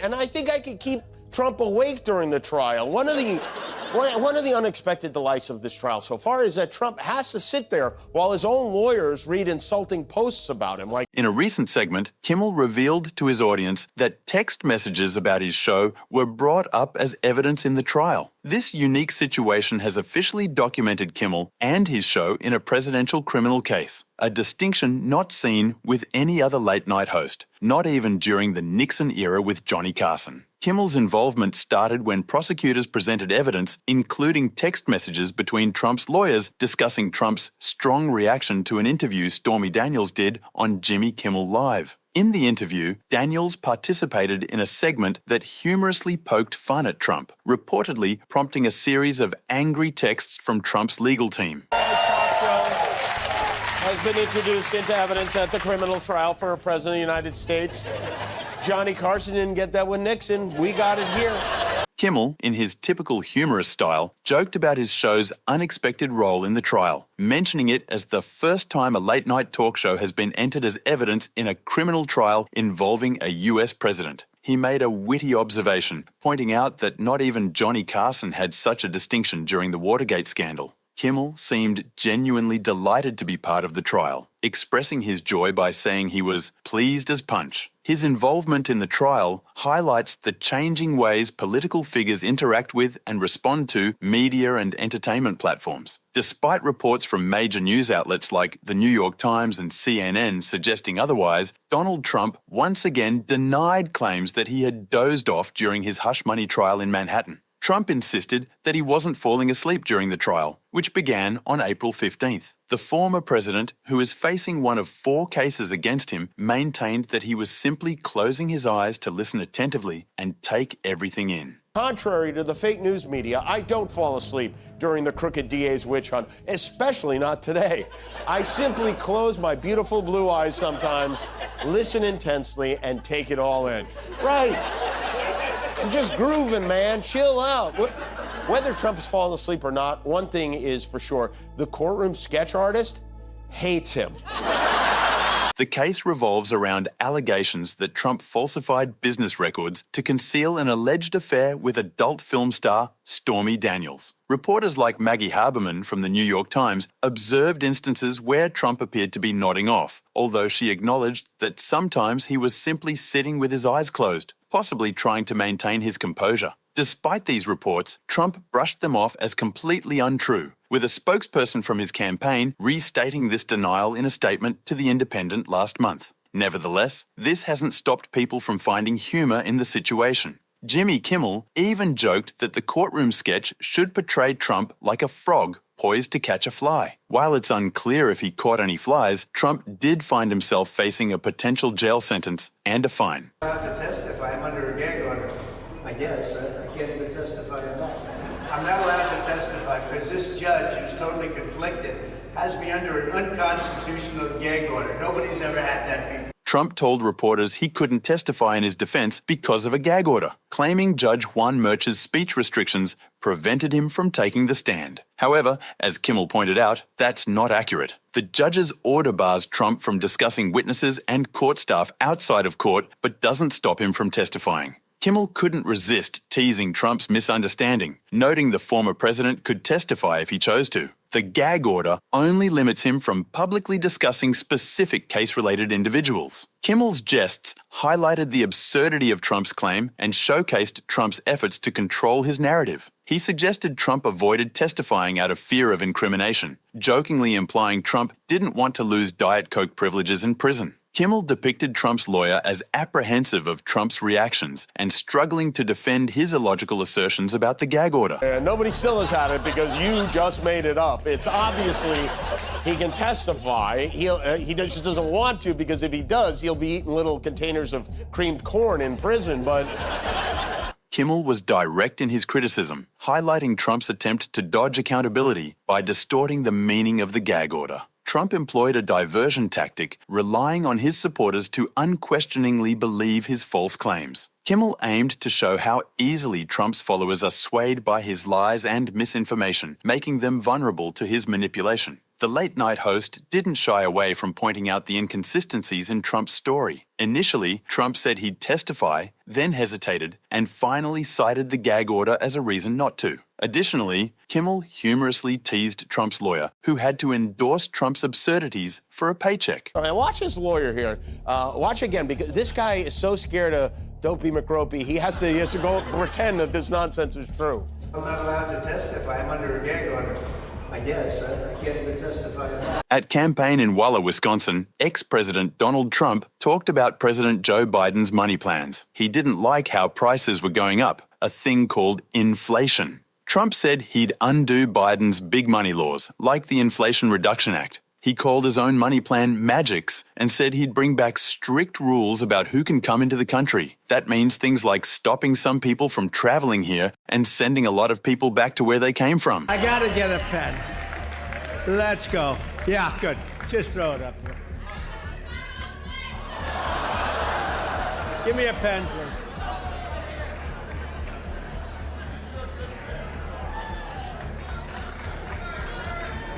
and I think I could keep Trump awake during the trial. One of the unexpected delights of this trial so far is that Trump has to sit there while his own lawyers read insulting posts about him. In a recent segment, Kimmel revealed to his audience that text messages about his show were brought up as evidence in the trial. This unique situation has officially documented Kimmel and his show in a presidential criminal case, a distinction not seen with any other late-night host, not even during the Nixon era with Johnny Carson. Kimmel's involvement started when prosecutors presented evidence, including text messages between Trump's lawyers discussing Trump's strong reaction to an interview Stormy Daniels did on Jimmy Kimmel Live. In the interview, Daniels participated in a segment that humorously poked fun at Trump, reportedly prompting a series of angry texts from Trump's legal team. Has been introduced into evidence at the criminal trial for a president of the United States. Johnny Carson didn't get that with Nixon. We got it here. Kimmel, in his typical humorous style, joked about his show's unexpected role in the trial, mentioning it as the first time a late-night talk show has been entered as evidence in a criminal trial involving a US president. He made a witty observation, pointing out that not even Johnny Carson had such a distinction during the Watergate scandal. Kimmel seemed genuinely delighted to be part of the trial, expressing his joy by saying he was pleased as punch. His involvement in the trial highlights the changing ways political figures interact with and respond to media and entertainment platforms. Despite reports from major news outlets like The New York Times and CNN suggesting otherwise, Donald Trump once again denied claims that he had dozed off during his hush money trial in Manhattan. Trump insisted that he wasn't falling asleep during the trial, which began on April 15th. The former president, who is facing one of 4 cases against him, maintained that he was simply closing his eyes to listen attentively and take everything in. Contrary to the fake news media, I don't fall asleep during the crooked DA's witch hunt, especially not today. I simply close my beautiful blue eyes sometimes, listen intensely, and take it all in. Right. I'm just grooving, man. Chill out. Whether Trump is falling asleep or not, one thing is for sure. The courtroom sketch artist hates him. The case revolves around allegations that Trump falsified business records to conceal an alleged affair with adult film star Stormy Daniels. Reporters like Maggie Haberman from the New York Times observed instances where Trump appeared to be nodding off, although she acknowledged that sometimes he was simply sitting with his eyes closed, possibly trying to maintain his composure. Despite these reports, Trump brushed them off as completely untrue, with a spokesperson from his campaign restating this denial in a statement to The Independent last month. Nevertheless, this hasn't stopped people from finding humor in the situation. Jimmy Kimmel even joked that the courtroom sketch should portray Trump like a frog poised to catch a fly. While it's unclear if he caught any flies, Trump did find himself facing a potential jail sentence and a fine. I'm not allowed to testify. I'm under a gag order. I guess. I can't even testify at all. I'm not allowed to testify because this judge, who's totally conflicted, has me under an unconstitutional gag order. Nobody's ever had that before. Trump told reporters he couldn't testify in his defense because of a gag order, claiming Judge Juan Murch's speech restrictions prevented him from taking the stand. However, as Kimmel pointed out, that's not accurate. The judge's order bars Trump from discussing witnesses and court staff outside of court, but doesn't stop him from testifying. Kimmel couldn't resist teasing Trump's misunderstanding, noting the former president could testify if he chose to. The gag order only limits him from publicly discussing specific case-related individuals. Kimmel's jests highlighted the absurdity of Trump's claim and showcased Trump's efforts to control his narrative. He suggested Trump avoided testifying out of fear of incrimination, jokingly implying Trump didn't want to lose Diet Coke privileges in prison. Kimmel depicted Trump's lawyer as apprehensive of Trump's reactions and struggling to defend his illogical assertions about the gag order. And nobody still has had it because you just made it up. It's obviously he can testify. He just doesn't want to because if he does, he'll be eating little containers of creamed corn in prison, but... Kimmel was direct in his criticism, highlighting Trump's attempt to dodge accountability by distorting the meaning of the gag order. Trump employed a diversion tactic, relying on his supporters to unquestioningly believe his false claims. Kimmel aimed to show how easily Trump's followers are swayed by his lies and misinformation, making them vulnerable to his manipulation. The late-night host didn't shy away from pointing out the inconsistencies in Trump's story. Initially, Trump said he'd testify, then hesitated, and finally cited the gag order as a reason not to. Additionally, Kimmel humorously teased Trump's lawyer, who had to endorse Trump's absurdities for a paycheck. All right, watch his lawyer here. Watch again, because this guy is so scared of Dopey McGropey, he has to go pretend that this nonsense is true. I'm not allowed to testify. I'm under a gag order. I guess, right? I can't even testify on that. At campaign in Walla, Wisconsin, ex-President Donald Trump talked about President Joe Biden's money plans. He didn't like how prices were going up, a thing called inflation. Trump said he'd undo Biden's big money laws, like the Inflation Reduction Act. He called his own money plan magics and said he'd bring back strict rules about who can come into the country. That means things like stopping some people from traveling here and sending a lot of people back to where they came from. I gotta get a pen. Let's go. Yeah, good. Just throw it up here. Give me a pen, please.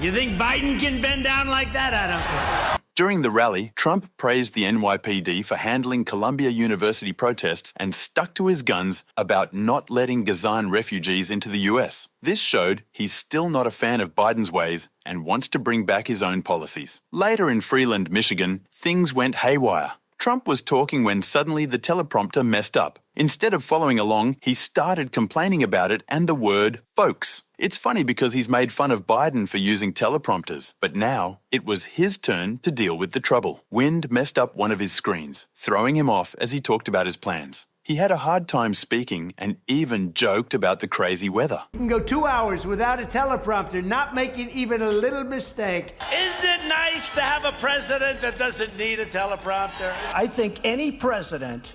You think Biden can bend down like that? I don't think. During the rally, Trump praised the NYPD for handling Columbia University protests and stuck to his guns about not letting Gazan refugees into the US. This showed he's still not a fan of Biden's ways and wants to bring back his own policies. Later in Freeland, Michigan, things went haywire. Trump was talking when suddenly the teleprompter messed up. Instead of following along, he started complaining about it and the word folks. It's funny because he's made fun of Biden for using teleprompters, but now it was his turn to deal with the trouble. Wind messed up one of his screens, throwing him off as he talked about his plans. He had a hard time speaking and even joked about the crazy weather. You can go 2 hours without a teleprompter, not making even a little mistake. Isn't it nice to have a president that doesn't need a teleprompter? I think any president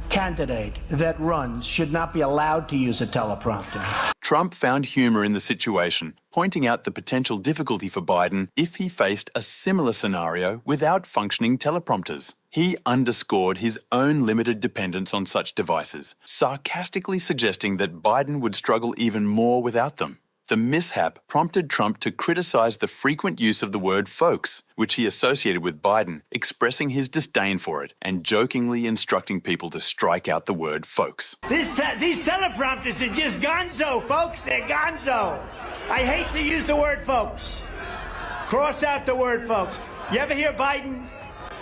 candidate that runs should not be allowed to use a teleprompter. Trump found humor in the situation, pointing out the potential difficulty for Biden if he faced a similar scenario without functioning teleprompters. He underscored his own limited dependence on such devices, sarcastically suggesting that Biden would struggle even more without them. The mishap prompted Trump to criticize the frequent use of the word folks, which he associated with Biden, expressing his disdain for it and jokingly instructing people to strike out the word folks. These teleprompters are just gonzo, folks. They're gonzo. I hate to use the word folks. Cross out the word folks. You ever hear Biden?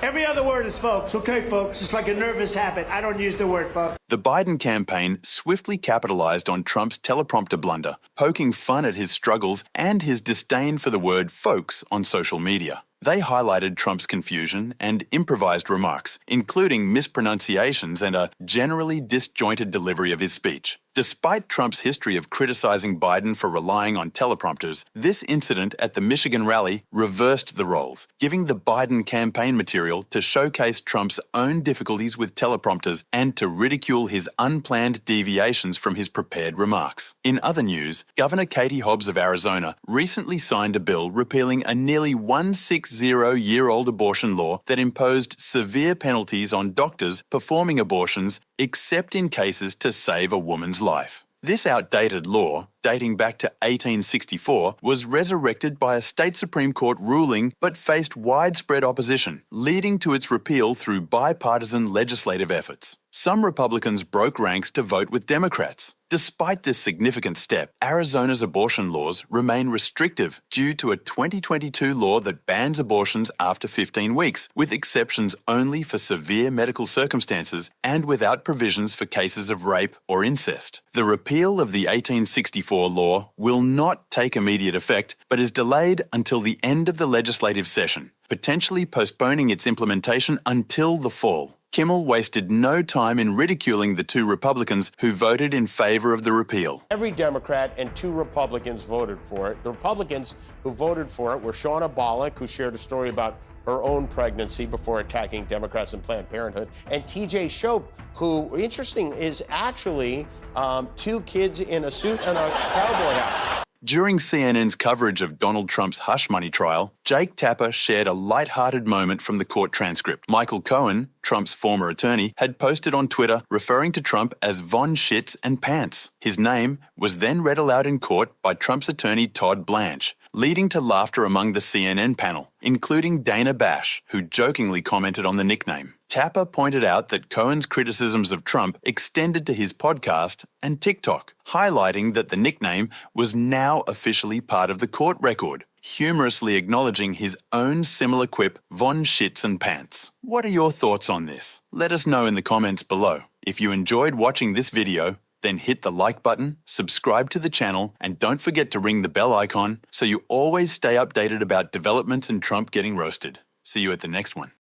Every other word is folks. Okay, folks. It's like a nervous habit. I don't use the word folks. The Biden campaign swiftly capitalized on Trump's teleprompter blunder, poking fun at his struggles and his disdain for the word folks on social media. They highlighted Trump's confusion and improvised remarks, including mispronunciations and a generally disjointed delivery of his speech. Despite Trump's history of criticizing Biden for relying on teleprompters, this incident at the Michigan rally reversed the roles, giving the Biden campaign material to showcase Trump's own difficulties with teleprompters and to ridicule his unplanned deviations from his prepared remarks. In other news, Governor Katie Hobbs of Arizona recently signed a bill repealing a nearly 160-year-old abortion law that imposed severe penalties on doctors performing abortions except in cases to save a woman's life. This outdated law, dating back to 1864, was resurrected by a state Supreme Court ruling but faced widespread opposition, leading to its repeal through bipartisan legislative efforts. Some Republicans broke ranks to vote with Democrats. Despite this significant step, Arizona's abortion laws remain restrictive due to a 2022 law that bans abortions after 15 weeks, with exceptions only for severe medical circumstances and without provisions for cases of rape or incest. The repeal of the 1864 law will not take immediate effect, but is delayed until the end of the legislative session, potentially postponing its implementation until the fall. Kimmel wasted no time in ridiculing the two Republicans who voted in favor of the repeal. Every Democrat and 2 Republicans voted for it. The Republicans who voted for it were Shauna Bollock, who shared a story about her own pregnancy before attacking Democrats and Planned Parenthood, and T.J. Shope, who, interesting, is actually 2 kids in a suit and a cowboy hat. During CNN's coverage of Donald Trump's hush money trial, Jake Tapper shared a light-hearted moment from the court transcript. Michael Cohen, Trump's former attorney, had posted on Twitter referring to Trump as Von Shits and Pants. His name was then read aloud in court by Trump's attorney Todd Blanche, leading to laughter among the CNN panel, including Dana Bash, who jokingly commented on the nickname. Tapper pointed out that Cohen's criticisms of Trump extended to his podcast and TikTok, highlighting that the nickname was now officially part of the court record, humorously acknowledging his own similar quip, Von Shits and Pants. What are your thoughts on this? Let us know in the comments below. If you enjoyed watching this video, then hit the like button, subscribe to the channel, and don't forget to ring the bell icon so you always stay updated about developments in Trump getting roasted. See you at the next one.